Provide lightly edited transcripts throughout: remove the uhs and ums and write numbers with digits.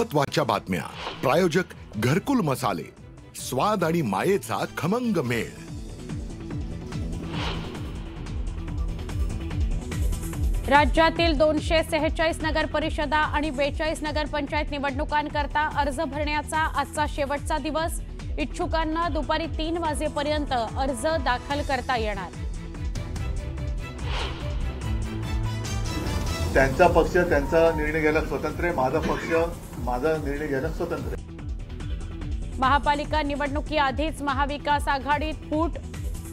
महत्त्वाच्या बातम्या। प्रायोजक घरकुल मसाले, स्वाद आणि मायेचा खमंग मेळ। राज्यातील 246 नगर परिषदा आणि 42 नगर पंचायत निवडणुकांकरता अर्ज भरण्याचा आजचा शेवटचा दिवस। इच्छुकांना दुपारी 3 वाजेपर्यंत अर्ज दाखल करता येणार। त्यांचा पक्ष त्यांचा निर्णय घ्यायला स्वतंत्र आहे, माझा पक्ष माझा निर्णय घ्यायला स्वतंत्र आहे। महापालिका निवडणुकीआधीच महाविकास आघाडीत फूट,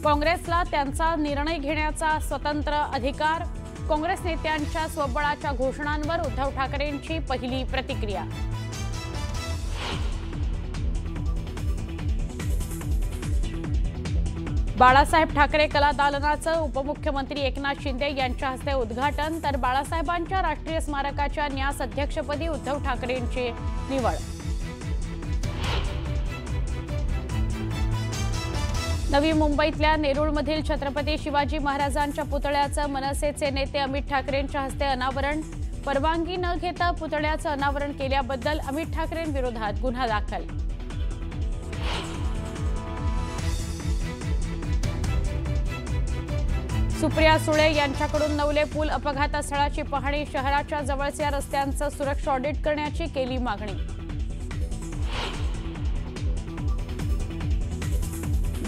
काँग्रेसला त्यांचा निर्णय घेण्याचा स्वतंत्र अधिकार। काँग्रेस नेत्यांच्या स्वबळाच्या घोषणांवर उद्धव ठाकरेंची पहिली प्रतिक्रिया। बाळासाहेब ठाकरे कला दालनाचं उपमुख्यमंत्री एकनाथ शिंदे यांच्या हस्ते उद्घाटन, तर बाळासाहेबांच्या राष्ट्रीय स्मारकाच्या न्यास अध्यक्षपदी उद्धव ठाकरेंची निवड। नवी मुंबईतल्या नेरूळमधील छत्रपती शिवाजी महाराजांच्या पुतळ्याचं मनसेचे नेते अमित ठाकरेंच्या हस्ते अनावरण। परवानगी न घेता पुतळ्याचं अनावरण केल्याबद्दल अमित ठाकरेंविरोधात गुन्हा दाखल। सुप्रिया सुळे यांच्याकडून नवले पूल अपघातस्थळाची पाहणी, शहराच्या जवळच्या रस्त्यांचं सुरक्षा ऑडिट करण्याची केली मागणी।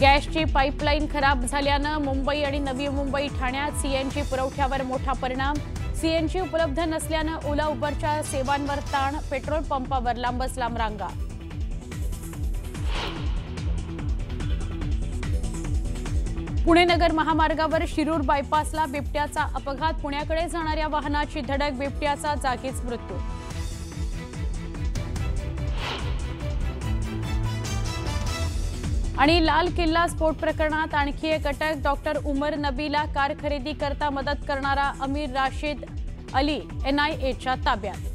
गॅसची पाईपलाईन खराब झाल्यानं मुंबई आणि नवी मुंबई ठाण्यात सीएनजी पुरवठ्यावर मोठा परिणाम। सीएनजी उपलब्ध नसल्यानं ओला उबरच्या सेवांवर ताण, पेट्रोल पंपावर लांबच लांब रांगा। पुणे नगर महामार्गावर शिरूर बायपासला बिबट्याचा अपघात, पुण्याकडे जाणाऱ्या वाहनाची धडक, बिबट्याचा जागीच मृत्यू। आणि लाल किल्ला स्फोट प्रकरणात आणखी एक अटक, डॉक्टर उमर नबीला कार खरेदी करता मदत करणारा अमीर राशिद अली एनआयएच्या ताब्यात।